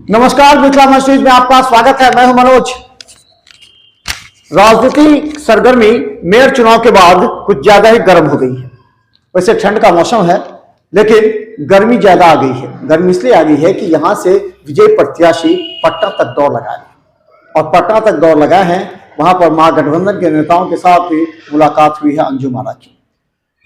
नमस्कार, मिथिला मंच में आपका स्वागत है। मैं हूं मनोज। राजनीति सरगर्मी मेयर चुनाव के बाद कुछ ज्यादा ही गर्म हो गई है। वैसे ठंड का मौसम है, लेकिन गर्मी ज्यादा आ गई है। गर्मी इसलिए आ गई है कि यहां से विजय प्रत्याशी पटना तक दौड़ लगाए और पटना तक दौड़ लगाए हैं। वहां पर महागठबंधन के नेताओं के साथ भी मुलाकात हुई है अंजुम आरा की।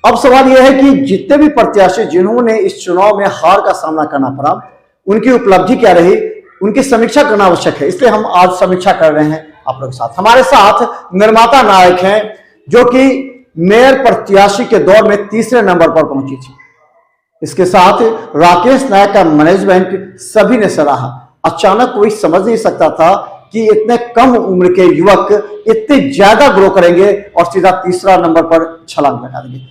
अब सवाल यह है कि जितने भी प्रत्याशी जिन्होंने इस चुनाव में हार का सामना करना पड़ा, उनकी उपलब्धि क्या रही, उनकी समीक्षा करना आवश्यक है। इसलिए हम आज समीक्षा कर रहे हैं आप लोगों के साथ। हमारे साथ निर्माता नायक हैं, जो कि मेयर प्रत्याशी के दौर में तीसरे नंबर पर पहुंची थी। इसके साथ राकेश नायक का मैनेजमेंट सभी ने सराहा। अचानक कोई समझ नहीं सकता था कि इतने कम उम्र के युवक इतने ज्यादा ग्रो करेंगे और सीधा तीसरा नंबर पर छलांग लगा देंगे।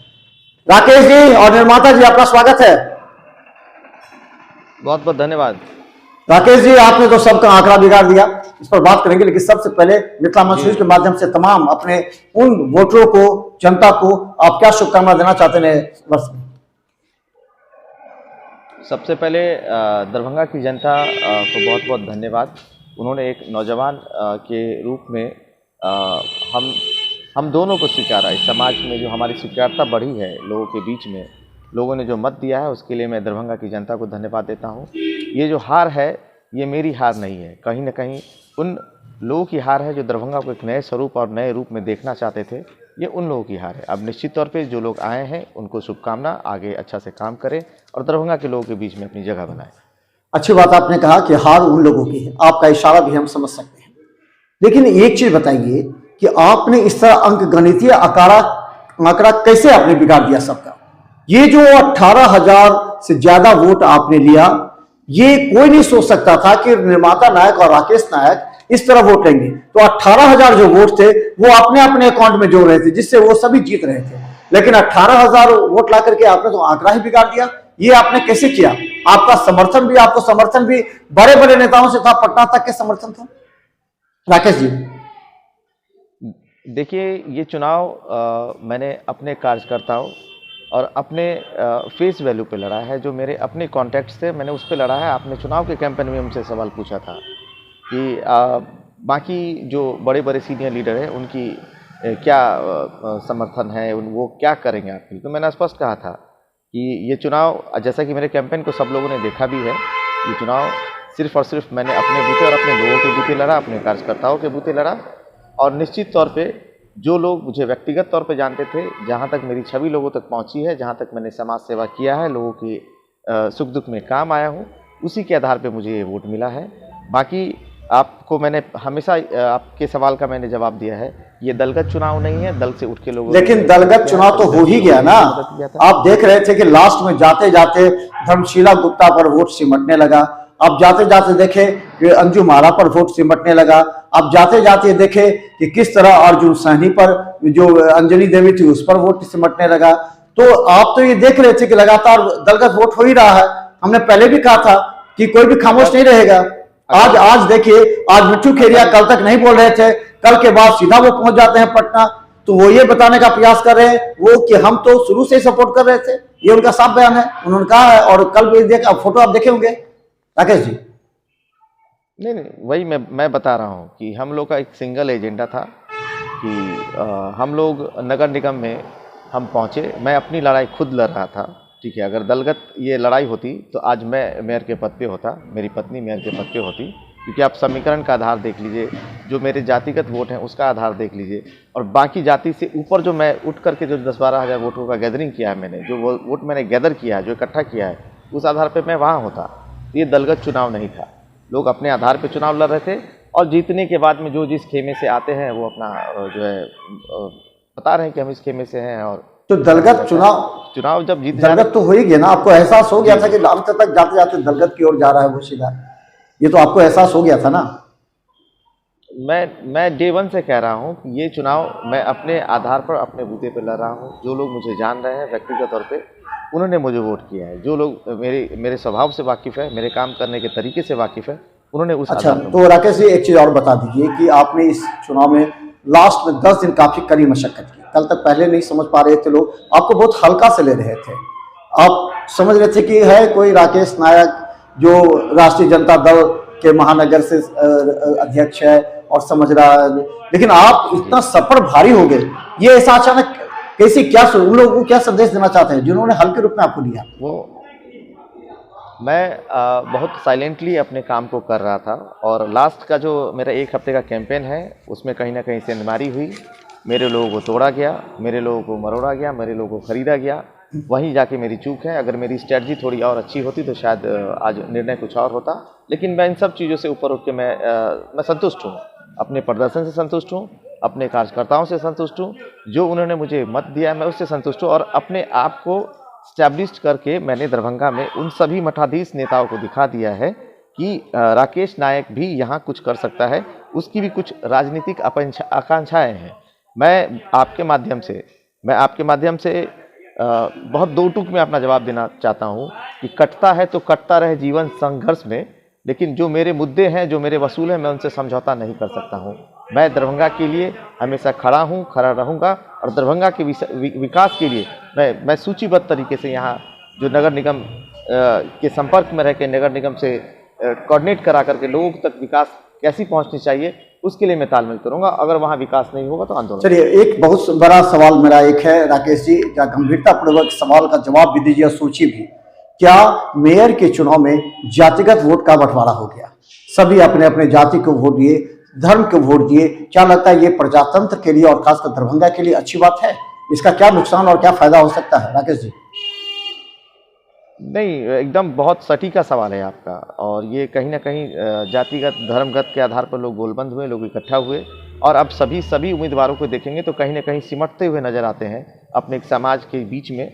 राकेश जी और निर्माता जी, आपका स्वागत है। बहुत बहुत धन्यवाद। राकेश जी, आपने तो सबका आंकड़ा बिगाड़ दिया, इस पर बात करेंगे। लेकिन सबसे पहले मिथिला मंच के माध्यम से तमाम अपने उन वोटरों को, जनता को आप क्या शुभकामना देना चाहते हैं वर्ष में? सबसे पहले दरभंगा की जनता को बहुत बहुत धन्यवाद। उन्होंने एक नौजवान के रूप में हम दोनों को स्वीकारा। इस समाज में जो हमारी स्वीकारता बढ़ी है लोगों के बीच में, लोगों ने जो मत दिया है, उसके लिए मैं दरभंगा की जनता को धन्यवाद देता हूँ। ये जो हार है, ये मेरी हार नहीं है, कहीं ना कहीं उन लोगों की हार है जो दरभंगा को एक नए स्वरूप और नए रूप में देखना चाहते थे। ये उन लोगों की हार है। अब निश्चित तौर पे जो लोग आए हैं उनको शुभकामना, आगे अच्छा से काम करें और दरभंगा के लोगों के बीच में अपनी जगह बनाएं। अच्छी बात आपने कहा कि हार उन लोगों की है, आपका इशारा भी हम समझ सकते हैं। लेकिन एक चीज बताइए कि आपने इस तरह अंक गणितीय आंकड़ा कैसे आपने बिगाड़ दिया सबका? ये जो 18,000 से ज्यादा वोट आपने लिया, ये कोई नहीं सोच सकता था कि निर्माता नायक और राकेश नायक इस तरह वोट लेंगे। तो 18,000 जो वोट थे वो अपने अपने अकाउंट में जोड़ रहे थे, जिससे वो सभी जीत रहे थे। लेकिन 18,000 वोट ला करके आपने तो आंकड़ा ही बिगाड़ दिया। ये आपने कैसे किया? आपका आपको समर्थन भी बड़े बड़े नेताओं से था, पटना तक के समर्थन था। राकेश जी, देखिए, ये चुनाव मैंने अपने कार्यकर्ताओं और अपने फेस वैल्यू पे लड़ा है। जो मेरे अपने कॉन्टैक्ट्स थे, मैंने उस पे लड़ा है। आपने चुनाव के कैंपेन में हमसे सवाल पूछा था कि बाकी जो बड़े बड़े सीनियर लीडर हैं उनकी क्या समर्थन है, वो क्या करेंगे आपके लिए। तो मैंने स्पष्ट कहा था कि ये चुनाव, जैसा कि मेरे कैंपेन को सब लोगों ने देखा भी है, ये चुनाव सिर्फ और सिर्फ मैंने अपने बूते और अपने लोगों के बूते लड़ा, अपने कार्यकर्ताओं के बूते लड़ा। और निश्चित तौर पे जो लोग मुझे व्यक्तिगत तौर पे जानते थे, जहाँ तक मेरी छवि लोगों तक पहुँची है, जहाँ तक मैंने समाज सेवा किया है, लोगों की सुख दुख में काम आया हूँ, उसी के आधार पे मुझे ये वोट मिला है। बाकी आपको मैंने हमेशा आपके सवाल का मैंने जवाब दिया है, ये दलगत चुनाव नहीं है, दल से उठ के लोगों। लेकिन दलगत चुनाव तो हो ही गया ना। आप देख रहे थे कि लास्ट में जाते जाते धर्मशीला गुप्ता पर वोट सिमटने लगा। अब जाते जाते देखे कि अंजुम आरा पर वोट सिमटने लगा। अब जाते जाते देखे कि किस तरह अर्जुन सहनी पर, जो अंजलि देवी थी, उस पर वोट सिमटने लगा। तो आप तो ये देख रहे थे कि लगातार दलगत वोट हो ही रहा है। हमने पहले भी कहा था कि कोई भी खामोश नहीं रहेगा। आज देखिए, आज मिट्टू खेरिया कल तक नहीं बोल रहे थे, कल के बाद सीधा वो पहुंच जाते हैं पटना। तो वो ये बताने का प्रयास कर रहे हैं वो कि हम तो शुरू से ही सपोर्ट कर रहे थे। ये उनका साफ बयान है, उन्होंने कहा है। और कल भी देखा, फोटो आप देखे होंगे राकेश जी। नहीं, वही मैं बता रहा हूँ कि हम लोग का एक सिंगल एजेंडा था कि हम लोग नगर निगम में हम पहुँचे। मैं अपनी लड़ाई खुद लड़ रहा था, ठीक है। अगर दलगत ये लड़ाई होती तो आज मैं मेयर के पद पे होता, मेरी पत्नी मेयर के पद पे होती। क्योंकि आप समीकरण का आधार देख लीजिए, जो मेरे जातिगत वोट हैं उसका आधार देख लीजिए, और बाकी जाति से ऊपर जो मैं उठ करके जो 10-12 हज़ार वोटों का गैदरिंग किया है, मैंने जो वोट मैंने गैदर किया है, जो इकट्ठा किया है, उस आधार पर मैं वहाँ होता। ये दलगत चुनाव नहीं था। लोग अपने आधार पर चुनाव लड़ रहे थे, और जीतने के बाद में जो जिस खेमे से आते हैं वो अपना जो है बता रहे हैं कि हम इस खेमे से हैं। और तो दलगत चुनाव जब जीत, दलगत तो हो ही गया ना। आपको एहसास हो गया था कि अंत तक जाते जाते दलगत की ओर जा रहा है वो सीधा। ये तो आपको एहसास हो गया था ना। मैं डे 1 से कह रहा हूँ कि ये चुनाव मैं अपने आधार पर, अपने बूते पे लड़ रहा हूँ। जो लोग मुझे जान रहे हैं व्यक्तिगत तौर पे, उन्होंने मुझे वोट किया है। जो लोग मेरे स्वभाव से वाकिफ़ है, मेरे काम करने के तरीके से वाकिफ़ है, उन्होंने उस। अच्छा, तो राकेश जी एक चीज़ और बता दीजिए कि आपने इस चुनाव में लास्ट में 10 दिन काफ़ी कड़ी मशक्कत की। कल तक पहले नहीं समझ पा रहे थे लोग, आपको बहुत हल्का से ले रहे थे। आप समझ रहे थे कि है कोई राकेश नायक जो राष्ट्रीय जनता दल के महानगर से अध्यक्ष है और समझ रहा है, लेकिन आप इतना सफर भारी हो गए, ये ऐसा अचानक कैसे, क्या उन लोगों को क्या संदेश देना चाहते हैं जिन्होंने हल्के रूप में आपको लिया? वो मैं बहुत साइलेंटली अपने काम को कर रहा था, और लास्ट का जो मेरा 1 हफ्ते का कैंपेन है उसमें कहीं ना कहीं सेंधमारी हुई, मेरे लोगों को तोड़ा गया, मेरे लोगों को मरोड़ा गया, मेरे लोगों को खरीदा गया। वहीं जाके मेरी चूक है। अगर मेरी स्ट्रेटजी थोड़ी और अच्छी होती तो शायद आज निर्णय कुछ और होता, लेकिन मैं इन सब चीज़ों से ऊपर उठ के मैं संतुष्ट हूँ, अपने प्रदर्शन से संतुष्ट हूँ, अपने कार्यकर्ताओं से संतुष्ट हूँ, जो उन्होंने मुझे मत दिया मैं उससे संतुष्ट हूँ, और अपने आप को स्टैब्लिश करके मैंने दरभंगा में उन सभी मठाधीश नेताओं को दिखा दिया है कि राकेश नायक भी यहाँ कुछ कर सकता है, उसकी भी कुछ राजनीतिक आकांक्षाएं हैं। मैं आपके माध्यम से बहुत दो टूक में अपना जवाब देना चाहता हूँ कि कटता है तो कटता रहे जीवन संघर्ष में, लेकिन जो मेरे मुद्दे हैं, जो मेरे वसूल हैं, मैं उनसे समझौता नहीं कर सकता हूँ। मैं दरभंगा के लिए हमेशा खड़ा हूँ, खड़ा रहूँगा, और दरभंगा के विकास के लिए मैं सूचीबद्ध तरीके से यहाँ जो नगर निगम के संपर्क में रह के नगर निगम से कोऑर्डिनेट करा करके लोगों तक विकास कैसी पहुँचनी चाहिए उसके लिए मैं तालमेल करूंगा। अगर वहाँ विकास नहीं होगा तो आंदोलन। चलिए, एक बहुत बड़ा सवाल मेरा एक है राकेश जी, क्या गंभीरता पूर्वक सवाल का जवाब भी दीजिए और सोचिए भी, क्या मेयर के चुनाव में जातिगत वोट का बंटवारा हो गया? सभी अपने अपने जाति को वोट दिए, धर्म को वोट दिए। क्या लगता है ये प्रजातंत्र के लिए और खासकर दरभंगा के लिए अच्छी बात है? इसका क्या नुकसान और क्या फायदा हो सकता है राकेश जी? नहीं, एकदम बहुत सटीका सवाल है आपका, और ये कहीं ना कहीं जातिगत धर्मगत के आधार पर लोग गोलबंद हुए, लोग इकट्ठा हुए, और अब सभी उम्मीदवारों को देखेंगे तो कहीं ना कहीं सिमटते हुए नजर आते हैं अपने एक समाज के बीच में।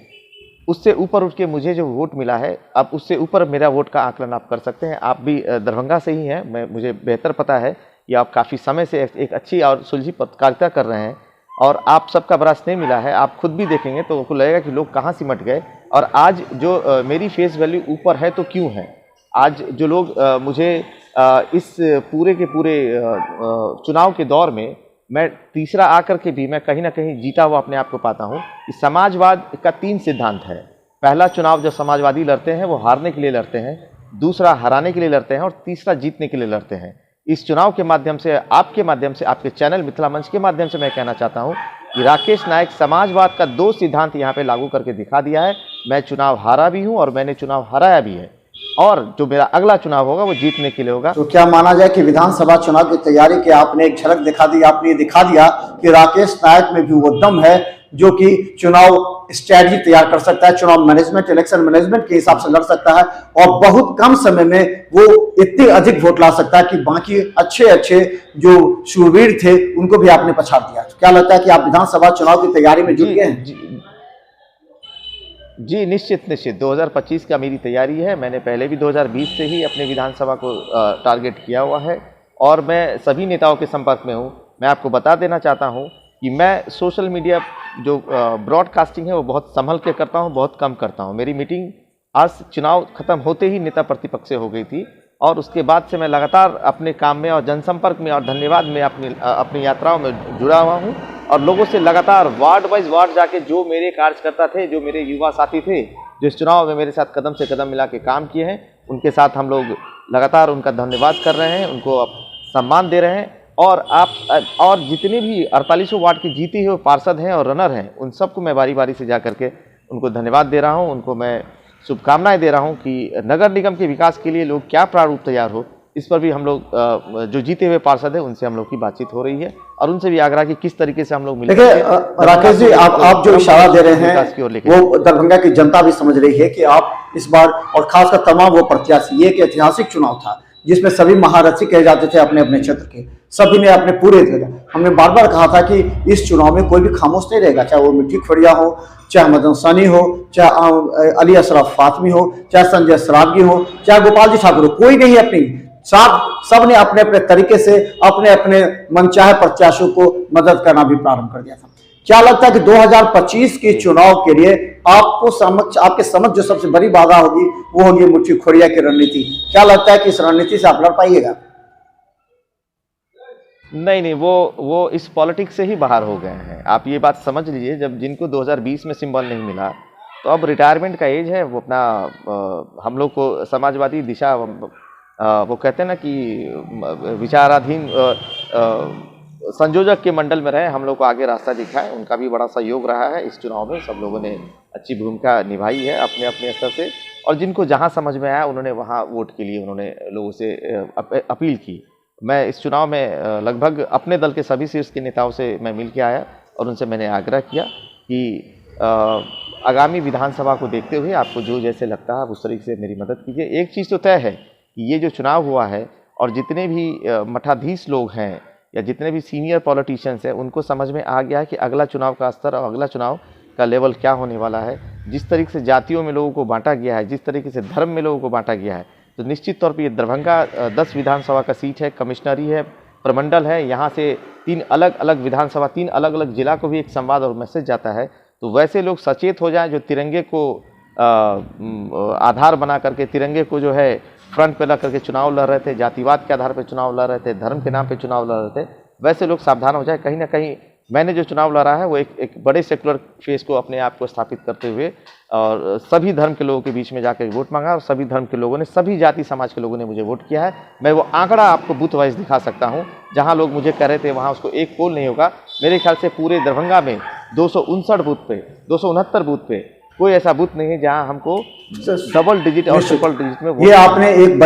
उससे ऊपर उठ के मुझे जो वोट मिला है, अब उससे ऊपर मेरा वोट का आकलन आप कर सकते हैं। आप भी दरभंगा से ही हैं, मुझे बेहतर पता है कि आप काफ़ी समय से एक अच्छी और सुलझी पत्रकारिता कर रहे हैं, और आप सबका बड़ा स्नेह मिला है। आप खुद भी देखेंगे तो आपको लगेगा कि लोग कहाँ सिमट गए, और आज जो मेरी फेस वैल्यू ऊपर है तो क्यों है। आज जो लोग मुझे इस पूरे के पूरे चुनाव के दौर में मैं तीसरा आकर के भी मैं कहीं ना कहीं जीता हुआ अपने आप को पाता हूँ। इस समाजवाद का 3 सिद्धांत है। पहला चुनाव जो समाजवादी लड़ते हैं वो हारने के लिए लड़ते हैं, दूसरा हराने के लिए लड़ते हैं, और तीसरा जीतने के लिए लड़ते हैं। इस चुनाव के माध्यम से, आपके माध्यम से, आपके चैनल मिथिला मंच के माध्यम से मैं कहना चाहता हूं कि राकेश नायक समाजवाद का 2 सिद्धांत यहां पे लागू करके दिखा दिया है। मैं चुनाव हारा भी हूं और मैंने चुनाव हराया भी है, और जो मेरा अगला चुनाव होगा वो जीतने के लिए होगा। तो क्या माना जाए कि विधानसभा चुनाव की तैयारी के आपने एक झलक दिखा दी, आपने दिखा दिया कि राकेश नायक में भी वो दम है जो कि चुनाव स्ट्रैटेजी तैयार कर सकता है, चुनाव मैनेजमेंट, इलेक्शन मैनेजमेंट के हिसाब से लड़ सकता है, और बहुत कम समय में वो इतने अधिक वोट ला सकता है कि बाकी अच्छे जो शूरवीर थे उनको भी आपने पछाड़ दिया। तो क्या लगता है कि आप विधानसभा चुनाव की तैयारी में जुट गए हैं? जी, निश्चित 2025 का मेरी तैयारी है। मैंने पहले भी 2020 से ही अपने विधानसभा को टारगेट किया हुआ है, और मैं सभी नेताओं के संपर्क में हूँ। मैं आपको बता देना चाहता हूँ कि मैं सोशल मीडिया जो ब्रॉडकास्टिंग है वो बहुत संभल के करता हूँ, बहुत कम करता हूँ। मेरी मीटिंग आज चुनाव खत्म होते ही नेता प्रतिपक्ष से हो गई थी, और उसके बाद से मैं लगातार अपने काम में और जनसंपर्क में और धन्यवाद में अपनी यात्राओं में जुड़ा हुआ हूँ, और लोगों से लगातार वार्ड वाइज वार्ड जाके जो मेरे कार्यकर्ता थे, जो मेरे युवा साथी थे, जो इस चुनाव में मेरे साथ कदम से कदम मिला के काम किए हैं, उनके साथ हम लोग लगातार उनका धन्यवाद कर रहे हैं, उनको सम्मान दे रहे हैं। और जितने भी 48 वार्ड के जीते हुए पार्षद हैं और रनर हैं, उन सबको मैं बारी बारी से जा करके उनको धन्यवाद दे रहा हूं, उनको मैं शुभकामनाएं दे रहा हूं कि नगर निगम के विकास के लिए लोग क्या प्रारूप तैयार हो, इस पर भी हम लोग जो जीते हुए पार्षद हैं उनसे हम लोग की बातचीत हो रही है, और उनसे भी आग्रह कि किस तरीके से हम लोग मिलकर। देखिए राकेश जी, आप जो इशारा दे रहे हैं वो दरभंगा की जनता भी समझ रही है कि आप इस बार, और खासकर तमाम वो प्रत्याशी, ये एक ऐतिहासिक चुनाव था जिसमें सभी महारथी कहे जाते थे अपने अपने क्षेत्र के, सभी ने अपने पूरे दिया। हमने बार बार कहा था कि इस चुनाव में कोई भी खामोश नहीं रहेगा, चाहे वो मिट्टी खड़िया हो, चाहे मदन सानी हो, चाहे अली अशरफ फातमी हो, चाहे संजय सरावगी हो, चाहे गोपाल जी ठाकुर हो, कोई नहीं अपनी सब ने अपने अपने तरीके से अपने अपने मनचाहे प्रत्याशियों को मदद करना भी प्रारंभ कर दिया था। क्या लगता है कि 2025 के चुनाव के लिए आपके समझ जो सबसे बड़ी बाधा होगी वो होगी मुट्ठी खोड़िया की रणनीति? क्या लगता है कि इस रणनीति से आप लड़ पाइएगा? नहीं, वो इस पॉलिटिक्स से ही बाहर हो गए हैं। आप ये बात समझ लीजिए, जब जिनको 2020 में सिंबल नहीं मिला तो अब रिटायरमेंट का एज है, वो अपना हम लोग को समाजवादी दिशा वो कहते हैं ना कि विचाराधीन संयोजक के मंडल में रहे, हम लोग को आगे रास्ता दिखाए, उनका भी बड़ा सहयोग रहा है इस चुनाव में। सब लोगों ने अच्छी भूमिका निभाई है अपने अपने स्तर से, और जिनको जहां समझ में आया उन्होंने वहां वोट के लिए उन्होंने लोगों से अपील की। मैं इस चुनाव में लगभग अपने दल के सभी शीर्ष के नेताओं से मैं मिल के आया और उनसे मैंने आग्रह किया कि आगामी विधानसभा को देखते हुए आपको जो जैसे लगता है आप उस तरीके से मेरी मदद कीजिए। एक चीज़ तो तय है कि ये जो चुनाव हुआ है और जितने भी मठाधीश लोग हैं या जितने भी सीनियर पॉलिटिशियंस हैं, उनको समझ में आ गया है कि अगला चुनाव का स्तर और अगला चुनाव का लेवल क्या होने वाला है। जिस तरीके से जातियों में लोगों को बांटा गया है, जिस तरीके से धर्म में लोगों को बांटा गया है, तो निश्चित तौर पर ये दरभंगा 10 विधानसभा का सीट है, कमिश्नरी है, प्रमंडल है, यहाँ से 3 अलग अलग विधानसभा, 3 अलग अलग जिला को भी एक संवाद और मैसेज जाता है। तो वैसे लोग सचेत हो जाएं जो तिरंगे को आधार बना करके, तिरंगे को जो है फ्रंट पे ला करके चुनाव लड़ रहे थे, जातिवाद के आधार पर चुनाव लड़ रहे थे, धर्म के नाम पे चुनाव लड़ रहे थे, वैसे लोग सावधान हो जाए। कहीं ना कहीं मैंने जो चुनाव लड़ा है वो एक बड़े सेकुलर फेस को अपने आप को स्थापित करते हुए और सभी धर्म के लोगों के बीच में जाकर वोट मांगा, और सभी धर्म के लोगों ने, सभी जाति समाज के लोगों ने मुझे वोट किया है। मैं वो आंकड़ा आपको बूथ वाइज दिखा सकता हूँ, जहाँ लोग मुझे कह रहे थे वहाँ उसको एक पोल नहीं होगा। मेरे ख्याल से पूरे दरभंगा में 259 बूथ पे, 269 बूथ पे कोई ऐसा बूथ नहीं है जहाँ हमको डबल डिजिट और ट्रिपल डिजिट में। ये आपने एक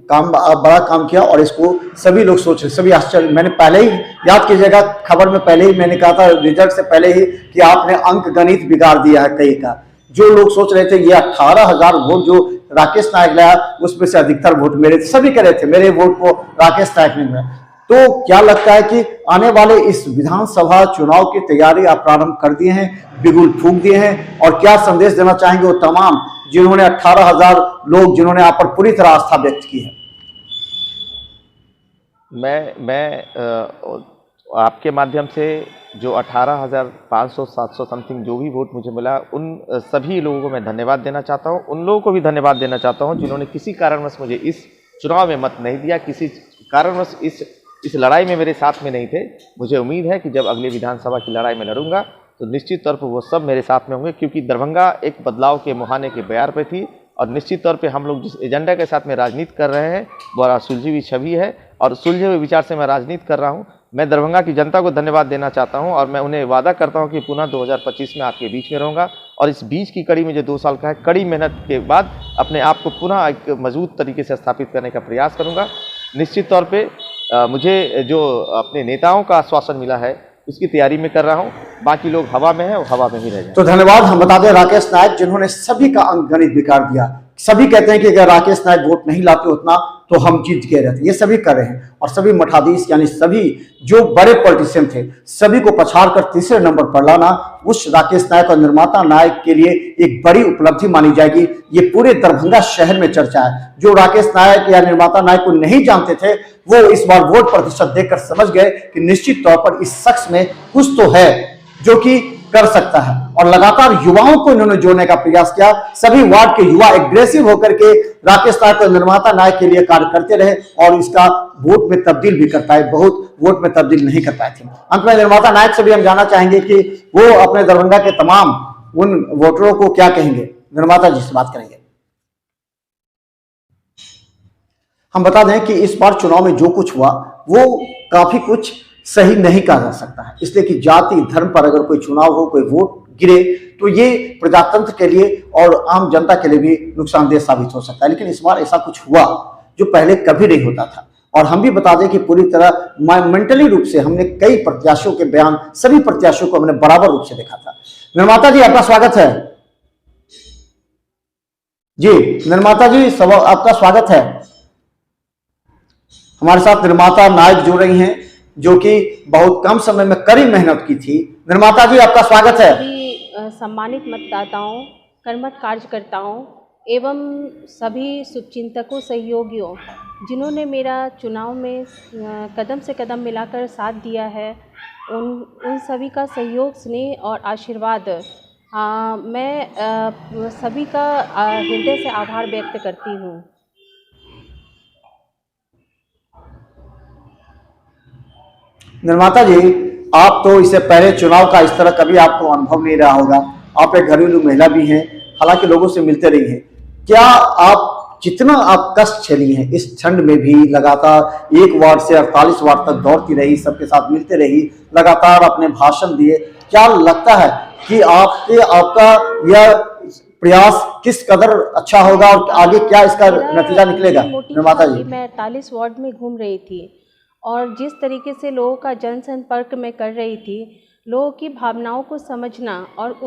बड़ा काम किया और इसको सभी लोग सोच रहे, सभी आश्चर्य। मैंने पहले ही याद कीजिएगा, खबर में पहले ही मैंने कहा था रिजल्ट से पहले ही कि आपने अंक गणित बिगाड़ दिया है कई का। जो लोग सोच रहे थे ये 18,000 वोट जो राकेश नायक लाया उसमें से अधिकतर वोट मेरे थे, सभी कह रहे थे मेरे वोट को राकेश नायक ने मिला। तो क्या लगता है कि आने वाले इस विधानसभा चुनाव की तैयारी आप प्रारंभ कर दिए हैं, बिगुल फूंक दिए हैं, और क्या संदेश देना चाहेंगे वो तमाम जिन्होंने 18,000 लोग जिन्होंने आप पर पूरी तरह आस्था व्यक्त की है? मैं आपके माध्यम से जो 18,500 700 समथिंग जो भी वोट मुझे मिला, उन सभी लोगों को मैं धन्यवाद देना चाहता हूं। उन लोगों को भी धन्यवाद देना चाहता हूं जिन्होंने किसी कारणवश मुझे इस चुनाव में मत नहीं दिया, किसी कारणवश इस लड़ाई में मेरे साथ में नहीं थे। मुझे उम्मीद है कि जब अगली विधानसभा की लड़ाई में लड़ूंगा तो निश्चित तौर पर वो सब मेरे साथ में होंगे, क्योंकि दरभंगा एक बदलाव के मुहाने के बयार पे थी, और निश्चित तौर पे हम लोग जिस एजेंडा के साथ में राजनीति कर रहे हैं बड़ा सुलझी हुई छवि है, और सुलझे हुए विचार से मैं राजनीति कर रहा हूँ। मैं दरभंगा की जनता को धन्यवाद देना चाहता हूँ, और मैं उन्हें वादा करता हूँ कि पुनः 2025 में आपके बीच में रहूँगा, और इस बीच की कड़ी में जो 2 साल का है, कड़ी मेहनत के बाद अपने आप को पुनः एक मजबूत तरीके से स्थापित करने का प्रयास करूँगा। निश्चित तौर पर मुझे जो अपने नेताओं का आश्वासन मिला है उसकी तैयारी में कर रहा हूं, बाकी लोग हवा में हैं और हवा में ही रह जाए। तो धन्यवाद। हम बता दें राकेश नायक जिन्होंने सभी का अंक गणित बिगाड़ दिया। सभी कहते हैं कि अगर राकेश नायक वोट नहीं लाते उतना तो हम जीत गए रहते, ये सभी कर रहे हैं, और सभी मठाधीश यानी सभी जो बड़े पॉलिटिशियन थे सभी को पछाड़ कर तीसरे नंबर पर लाना उस राकेश नायक और निर्माता नायक के लिए एक बड़ी उपलब्धि मानी जाएगी। ये पूरे दरभंगा शहर में चर्चा है। जो राकेश नायक या निर्माता नायक को नहीं जानते थे वो इस बार वोट प्रतिशत देखकर समझ गए कि निश्चित तौर पर इस शख्स में कुछ तो है जो कि कर सकता है, और लगातार युवाओं को इन्होंने जोड़ने का प्रयास किया। सभी वार्ड के युवा एग्रेसिव होकर के राकेश नायक और निर्माता नायक के लिए कार्य करते रहे और इसका वोट में तब्दील भी कर पाए, बहुत वोट में तब्दील नहीं कर पाए थे। अंत में निर्माता नायक से भी हम जानना चाहेंगे कि वो अपने दरभंगा के तमाम उन वोटरों को क्या कहेंगे। निर्माता जी से बात करेंगे। हम बता दें कि इस बार चुनाव में जो कुछ हुआ वो काफी कुछ सही नहीं कहा जा सकता है, इसलिए कि जाति धर्म पर अगर कोई चुनाव हो, कोई वोट गिरे तो ये प्रजातंत्र के लिए और आम जनता के लिए भी नुकसानदेह साबित हो सकता है। लेकिन इस बार ऐसा कुछ हुआ जो पहले कभी नहीं होता था, और हम भी बता दें कि पूरी तरह मेंटली रूप से हमने कई प्रत्याशियों के बयान, सभी प्रत्याशियों को हमने बराबर रूप से देखा था। निर्माता जी आपका स्वागत है। जी निर्माता जी आपका स्वागत है। हमारे साथ निर्माता नायक जुड़ रही हैं जो कि बहुत कम समय में कड़ी मेहनत की थी। निर्माता जी आपका स्वागत है। सम्मानित मतदाताओं, कर्मठ कार्यकर्ताओं एवं सभी शुभचिंतकों, सहयोगियों जिन्होंने मेरा चुनाव में कदम से कदम मिलाकर साथ दिया है, उन सभी का सहयोग, स्नेह और आशीर्वाद मैं सभी का हृदय से आभार व्यक्त करती हूँ। निर्माता जी आप तो इससे पहले चुनाव का इस तरह कभी आपको अनुभव नहीं रहा होगा, आप एक घरेलू महिला भी हैं, हालांकि लोगों से मिलते रही हैं। क्या आप जितना आप कष्ट झेली हैं इस ठंड में भी, लगातार 1 वार्ड से 48 वार्ड तक दौड़ती रही, सबके साथ मिलते रही, लगातार अपने भाषण दिए, क्या लगता है कि आपका यह प्रयास किस कदर अच्छा होगा और आगे क्या इसका नतीजा निकलेगा? निर्माता जी, मैं 48 वार्ड में घूम रही थी और जिस तरीके से लोगों का जन संपर्क में कर रही थी, लोगों की भावनाओं को समझना और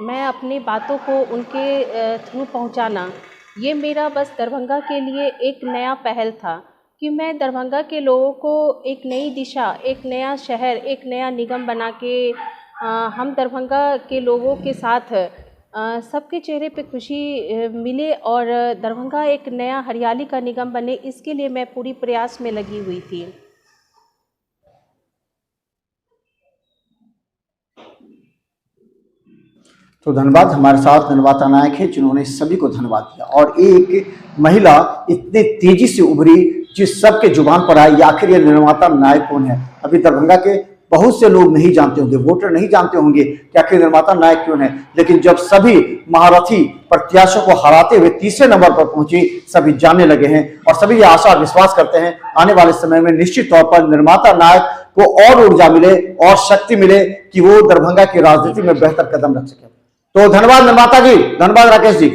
मैं अपनी बातों को उनके थ्रू पहुंचाना, ये मेरा बस दरभंगा के लिए एक नया पहल था कि मैं दरभंगा के लोगों को एक नई दिशा, एक नया शहर, एक नया निगम बना के हम दरभंगा के लोगों के साथ सबके चेहरे पे खुशी मिले और दरभंगा एक नया हरियाली का निगम बने, इसके लिए मैं पूरी प्रयास में लगी हुई थी। तो धन्यवाद। हमारे साथ निर्माता नायक है जिन्होंने सभी को धन्यवाद दिया और एक महिला इतनी तेजी से उभरी जिस सबके जुबान पर आई, आखिर ये निर्माता नायक कौन है। अभी दरभंगा के बहुत से लोग नहीं जानते होंगे, वोटर नहीं जानते होंगे कि आखिर निर्माता नायक क्यों है, लेकिन जब सभी महारथी प्रत्याशियों को हराते हुए तीसरे नंबर पर पहुंची, सभी जानने लगे हैं और सभी ये आशा और विश्वास करते हैं आने वाले समय में निश्चित तौर पर निर्माता नायक को और ऊर्जा मिले और शक्ति मिले कि वो दरभंगा की राजनीति में बेहतर कदम रख सके। तो धन्यवाद निर्माता जी, धन्यवाद राकेश जी।